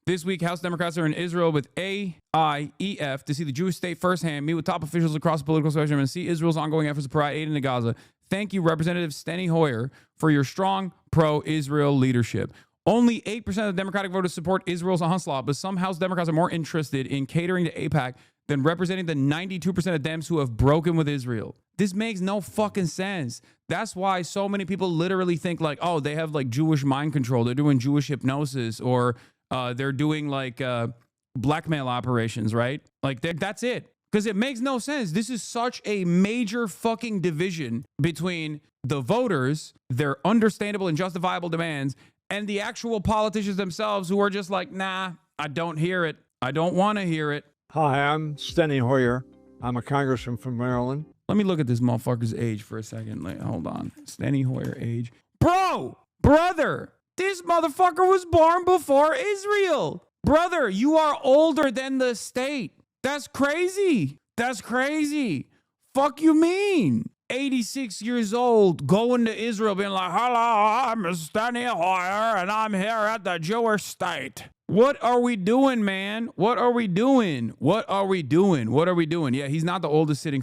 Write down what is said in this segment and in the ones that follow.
This week, House Democrats are in Israel with AIEF to see the Jewish state firsthand, meet with top officials across the political spectrum, and see Israel's ongoing efforts to provide aid into Gaza. Thank you, Representative Steny Hoyer, for your strong pro-Israel leadership. Only 8% of the Democratic voters support Israel's onslaught, but some House Democrats are more interested in catering to AIPAC than representing the 92% of Dems who have broken with Israel. This makes no fucking sense. That's why so many people literally think like, oh, they have like Jewish mind control. They're doing Jewish hypnosis, or they're doing like blackmail operations, right? Like that's it. Because it makes no sense. This is such a major fucking division between the voters, their understandable and justifiable demands, and the actual politicians themselves who are just like, nah, I don't hear it. I don't want to hear it. Hi, I'm Steny Hoyer. I'm a congressman from Maryland. Let me look at this motherfucker's age for a second. Like, hold on. Steny Hoyer age. Brother, this motherfucker was born before Israel. Brother, you are older than the state. That's crazy. That's crazy. Fuck you mean? 86 years old, going to Israel, being like, hello, I'm Steny Hoyer, and I'm here at the Jewish state. What are we doing, man? What are we doing? What are we doing? What are we doing? Yeah, he's not the oldest sitting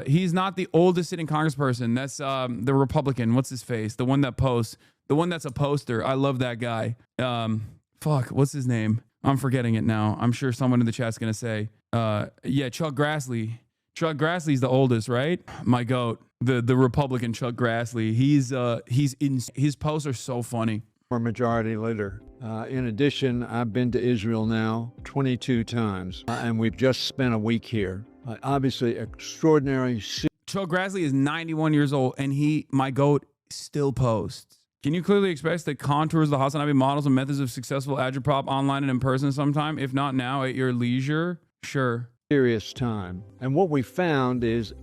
he's not the oldest sitting congressperson. That's the Republican. What's his face? The one that posts. The one that's a poster. I love that guy. Fuck, what's his name? I'm forgetting it now. I'm sure someone in the chat's gonna say. Yeah, Chuck Grassley. Chuck Grassley's the oldest, right? My goat, the Republican Chuck Grassley. He's in his posts are so funny. We're majority leader. In addition, I've been to Israel now 22 times, and we've just spent a week here. Obviously, extraordinary. Chuck Grassley is 91 years old, and my goat, still posts. Can you clearly express the contours of the Hasanabi models and methods of successful agitprop online and in person sometime? If not now, at your leisure? Sure. Serious time. And what we found is,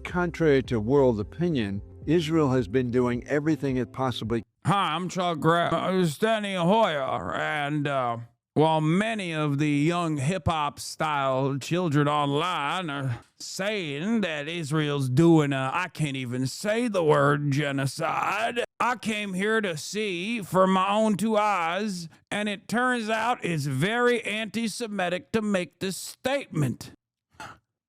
contrary to world opinion, Israel has been doing everything it possibly. Hi, I'm Chuck Steny Hoyer, and while many of the young hip-hop style children online are saying that Israel's doing I can't even say the word genocide, I came here to see for my own two eyes, and it turns out it's very anti-Semitic to make this statement.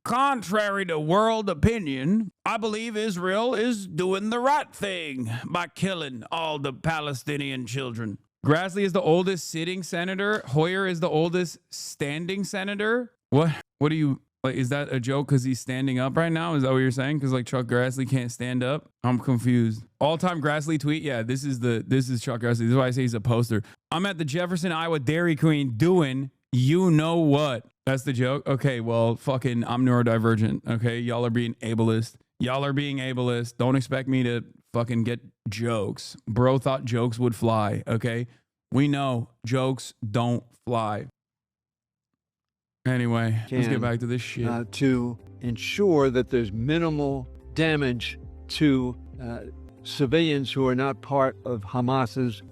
Contrary to world opinion, I believe Israel is doing the right thing by killing all the Palestinian children. Grassley is the oldest sitting senator. Hoyer is the oldest standing senator. What do you, like, is that a joke because he's standing up right now? Is that what you're saying? Because like Chuck Grassley can't stand up? I'm confused. All-time Grassley tweet? Yeah, this is Chuck Grassley. This is why I say he's a poster. I'm at the Jefferson, Iowa Dairy Queen doing you know what. That's the joke? Okay, well, fucking, I'm neurodivergent, okay? Y'all are being ableist. Y'all are being ableist. Don't expect me to fucking get jokes. Bro thought jokes would fly, okay? We know jokes don't fly. Anyway, let's get back to this shit. To ensure that there's minimal damage to civilians who are not part of Hamas's.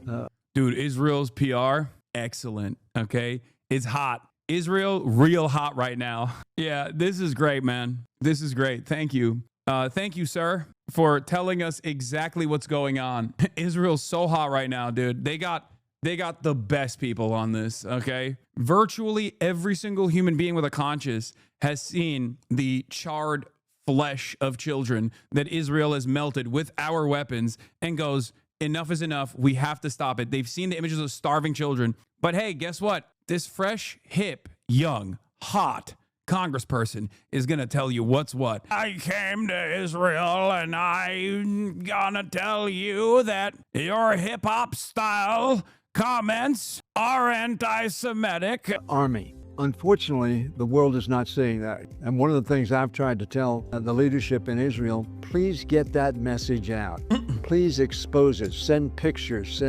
Dude, Israel's PR, excellent, okay? It's hot. Israel, real hot right now. Yeah, this is great, man. This is great. Thank you. Thank you, sir, for telling us exactly what's going on. Israel's so hot right now, dude. They got the best people on this, okay? Virtually every single human being with a conscience has seen the charred flesh of children that Israel has melted with our weapons and goes, enough is enough. We have to stop it. They've seen the images of starving children. But hey, guess what? This fresh, hip, young, hot congressperson is going to tell you what's what. I came to Israel and I'm gonna tell you that your hip-hop style comments are anti-Semitic. Army. Unfortunately, the world is not seeing that. And one of the things I've tried to tell the leadership in Israel, please get that message out. Please expose it. Send pictures.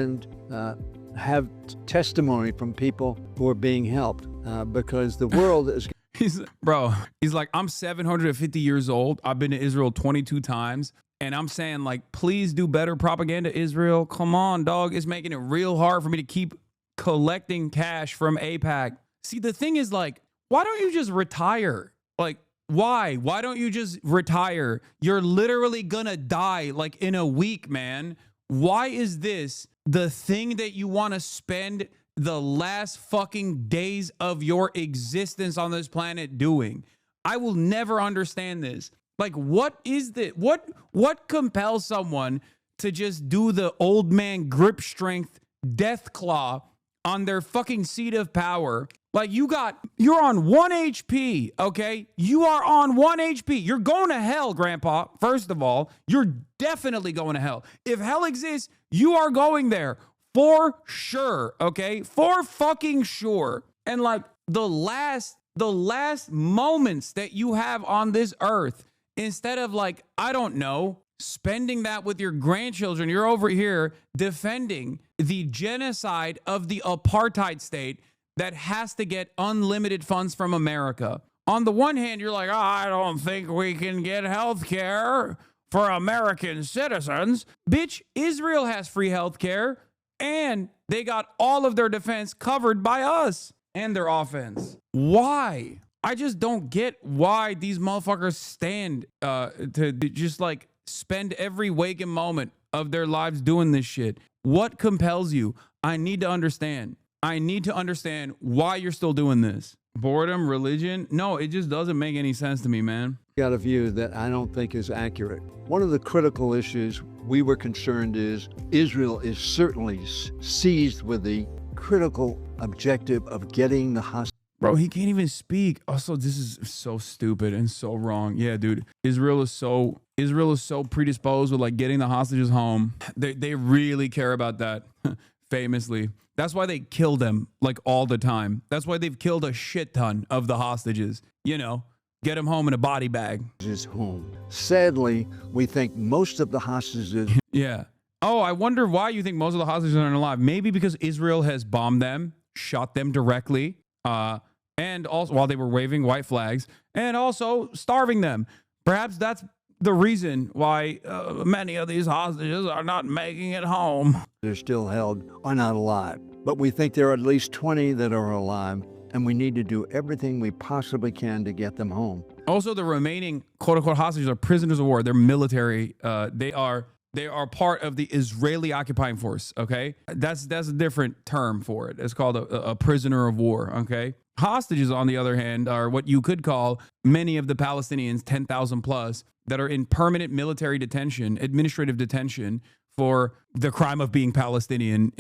Have testimony from people who are being helped because the world is. He's like, I'm 750 years old. I've been to Israel 22 times. And I'm saying, like, please do better propaganda, Israel. Come on, dog. It's making it real hard for me to keep collecting cash from AIPAC. See, the thing is, like, why don't you just retire? Like, why? Why don't you just retire? You're literally gonna die, like, in a week, man. Why is this the thing that you want to spend the last fucking days of your existence on this planet doing? I will never understand this. Like, what is the what compels someone to just do the old man grip strength death claw on their fucking seat of power? Like, you're on 1 HP, okay? You are on 1 HP. You're going to hell, Grandpa. First of all, you're definitely going to hell. If hell exists, you are going there for sure, okay? For fucking sure. And like the last moments that you have on this earth, instead of like, I don't know, spending that with your grandchildren, you're over here defending the genocide of the apartheid state that has to get unlimited funds from America. On the one hand, you're like, oh, I don't think we can get health care for American citizens. Bitch, Israel has free health care, and they got all of their defense covered by us and their offense. Why? I just don't get why these motherfuckers stand to just like spend every waking moment of their lives doing this shit. What compels you? I need to understand. I need to understand why you're still doing this. Boredom, religion? No, it just doesn't make any sense to me, man. Got a view that I don't think is accurate. One of the critical issues we were concerned is Israel is certainly seized with the critical objective of getting the hostages. Bro, he can't even speak. Also, this is so stupid and so wrong. Yeah, dude. Israel is so predisposed with like getting the hostages home. They really care about that. Famously. That's why they kill them like all the time. That's why they've killed a shit ton of the hostages. You know, get them home in a body bag. Home. Sadly, we think most of the hostages. Yeah. Oh, I wonder why you think most of the hostages aren't alive. Maybe because Israel has bombed them, shot them directly, and also while they were waving white flags, and also starving them. Perhaps that's the reason why many of these hostages are not making it home. They're still held, are not alive. But we think there are at least 20 that are alive, and we need to do everything we possibly can to get them home. Also, the remaining quote-unquote hostages are prisoners of war. They're military. They are part of the Israeli occupying force, okay? That's a different term for it. It's called a prisoner of war, okay? Hostages, on the other hand, are what you could call many of the Palestinians, 10,000 plus, that are in permanent military detention, administrative detention, for the crime of being Palestinian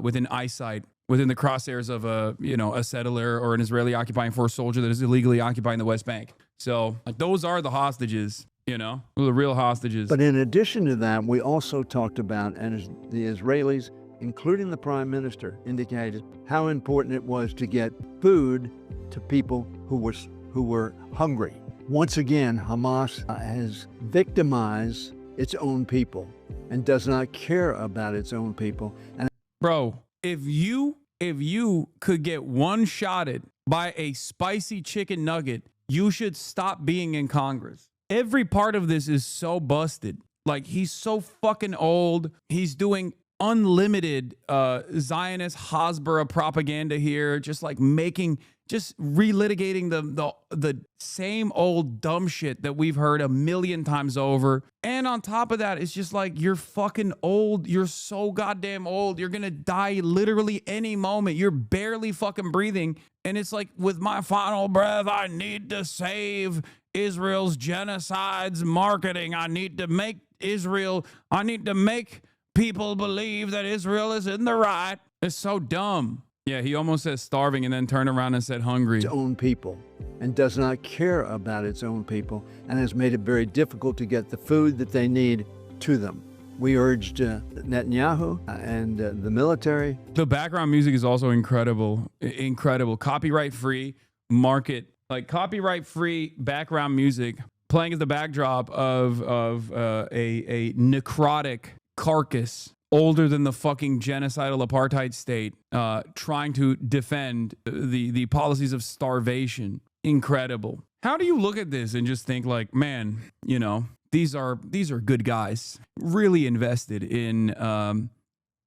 within eyesight, within the crosshairs of a settler or an Israeli occupying force soldier that is illegally occupying the West Bank. So like, those are the hostages. You know, the real hostages. But in addition to that, we also talked about, and the Israelis, including the prime minister, indicated how important it was to get food to people who were hungry. Once again, Hamas has victimized its own people and does not care about its own people. And bro, if you could get one-shotted by a spicy chicken nugget, you should stop being in Congress. Every part of this is so busted. Like, he's so fucking old. He's doing unlimited Zionist Hasbara propaganda here, just like relitigating the same old dumb shit that we've heard a million times over. And on top of that, it's just like, you're fucking old. You're so goddamn old. You're gonna die literally any moment. You're barely fucking breathing. And it's like, with my final breath, I need to save Israel's genocides marketing. I need to make people believe that Israel is in the right. It's so dumb. Yeah, he almost said starving and then turned around and said hungry. Its own people, and does not care about its own people, and has made it very difficult to get the food that they need to them. We urged Netanyahu and the military. The background music is also incredible. Incredible. Copyright-free market. Like, copyright-free background music playing as the backdrop of a necrotic carcass older than the fucking genocidal apartheid state, trying to defend the policies of starvation. Incredible. How do you look at this and just think like, man, you know, these are good guys, really invested in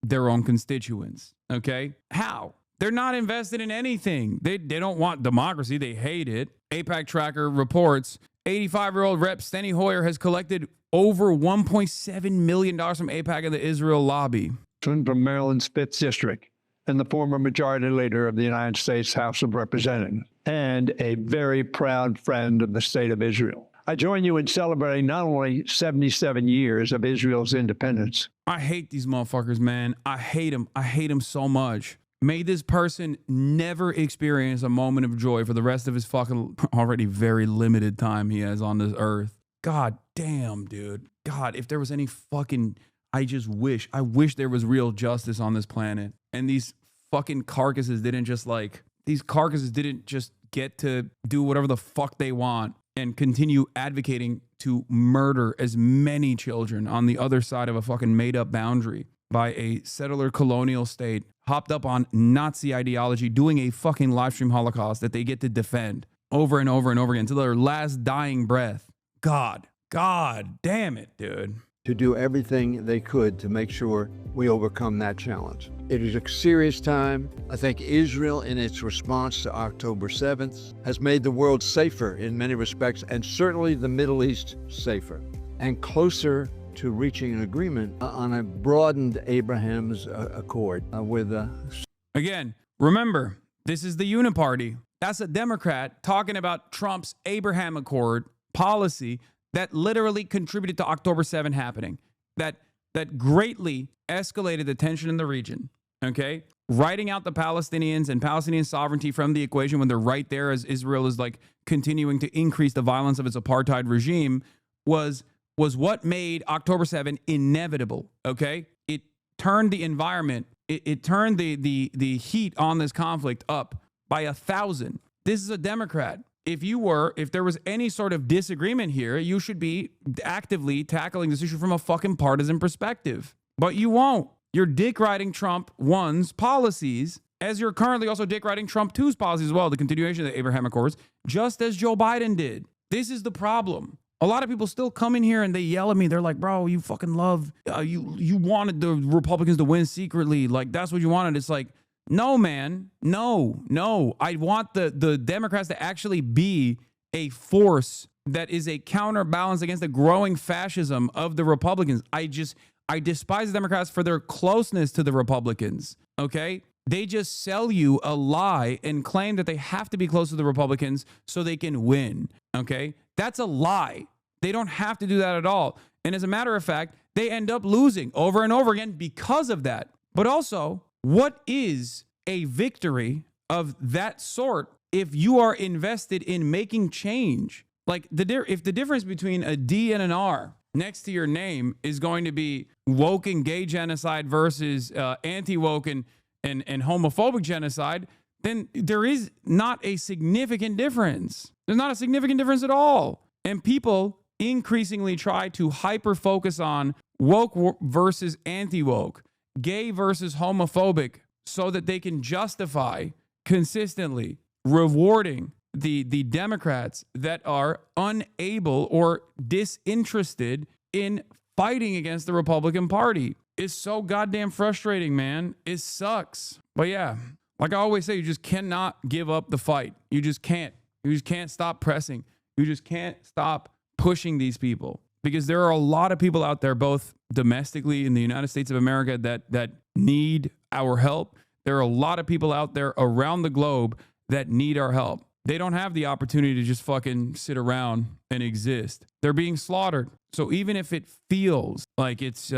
their own constituents. Okay, how? They're not invested in anything. They don't want democracy. They hate it. AIPAC Tracker reports 85-year-old Rep. Steny Hoyer has collected over $1.7 million from AIPAC and the Israel lobby. From Maryland's 5th District. and the former majority leader of the United States House of Representatives, and a very proud friend of the State of Israel. I join you in celebrating not only 77 years of Israel's independence. I hate these motherfuckers, man. I hate them. I hate them so much. May this person never experience a moment of joy for the rest of his fucking already very limited time he has on this earth. God damn, dude. God, if there was any fucking... I wish there was real justice on this planet. And these fucking carcasses didn't just get to do whatever the fuck they want and continue advocating to murder as many children on the other side of a fucking made up boundary by a settler colonial state hopped up on Nazi ideology, doing a fucking live stream Holocaust that they get to defend over and over and over again until their last dying breath. God damn it, dude. To do everything they could to make sure we overcome that challenge. It is a serious time. I think Israel, in its response to October 7th, has made the world safer in many respects, and certainly the Middle East safer, and closer to reaching an agreement on a broadened Abraham's Accord with... Again, remember, this is the Uni-party. That's a Democrat talking about Trump's Abraham Accord policy that literally contributed to October 7 happening, that greatly escalated the tension in the region, okay? Writing out the Palestinians and Palestinian sovereignty from the equation when they're right there as Israel is like continuing to increase the violence of its apartheid regime was what made October 7 inevitable, okay? It turned the environment, it turned the heat on this conflict up by 1,000. This is a Democrat. If there was any sort of disagreement here, you should be actively tackling this issue from a fucking partisan perspective. But you won't. You're dick riding Trump 1's policies, as you're currently also dick riding Trump 2's policies as well, the continuation of the Abraham Accords, just as Joe Biden did. This is the problem. A lot of people still come in here and they yell at me. They're like, bro, you fucking love, you wanted the Republicans to win secretly. Like, that's what you wanted. It's like, no, man. No. I want the Democrats to actually be a force that is a counterbalance against the growing fascism of the Republicans. I despise the Democrats for their closeness to the Republicans, okay? They just sell you a lie and claim that they have to be close to the Republicans so they can win, okay? That's a lie. They don't have to do that at all. And as a matter of fact, they end up losing over and over again because of that. But also, what is a victory of that sort if you are invested in making change? Like, if the difference between a D and an R next to your name is going to be woke and gay genocide versus anti-woke and homophobic genocide, then there is not a significant difference. There's not a significant difference at all. And people increasingly try to hyper-focus on woke versus anti-woke, gay versus homophobic, so that they can justify consistently rewarding the Democrats that are unable or disinterested in fighting against the Republican Party. It's so goddamn frustrating, man. It sucks. But yeah, like I always say, you just cannot give up the fight. You just can't. You just can't stop pressing. You just can't stop pushing these people, because there are a lot of people out there, both domestically in the United States of America, that need our help. There are a lot of people out there around the globe that need our help. They don't have the opportunity to just fucking sit around and exist. They're being slaughtered. So even if it feels like it's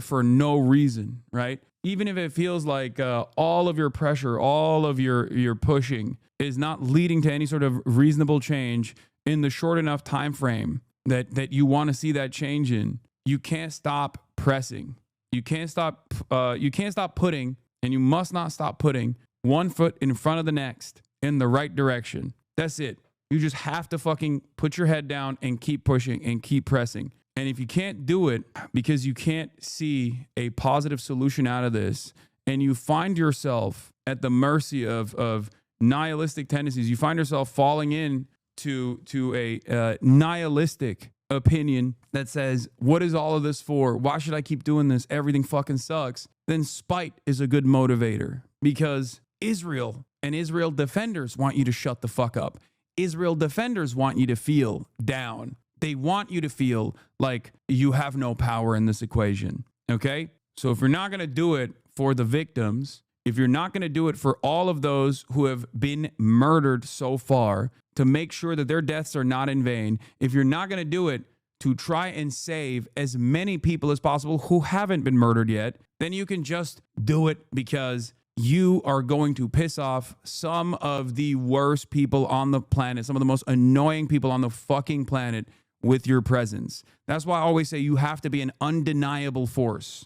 for no reason, right? Even if it feels like all of your pressure, all of your pushing is not leading to any sort of reasonable change in the short enough time frame that you want to see that change in, you can't stop pressing. You can't stop putting, and you must not stop putting one foot in front of the next in the right direction. That's it. You just have to fucking put your head down and keep pushing and keep pressing. And if you can't do it because you can't see a positive solution out of this, and you find yourself at the mercy of nihilistic tendencies, you find yourself falling in to a nihilistic opinion that says, what is all of this for? Why should I keep doing this? Everything fucking sucks. Then spite is a good motivator, because Israel and Israel defenders want you to shut the fuck up. Israel defenders want you to feel down. They want you to feel like you have no power in this equation. Okay? So if you're not going to do it for the victims, if you're not going to do it for all of those who have been murdered so far, to make sure that their deaths are not in vain, if you're not going to do it to try and save as many people as possible who haven't been murdered yet, then you can just do it because you are going to piss off some of the worst people on the planet, some of the most annoying people on the fucking planet with your presence. That's why I always say you have to be an undeniable force.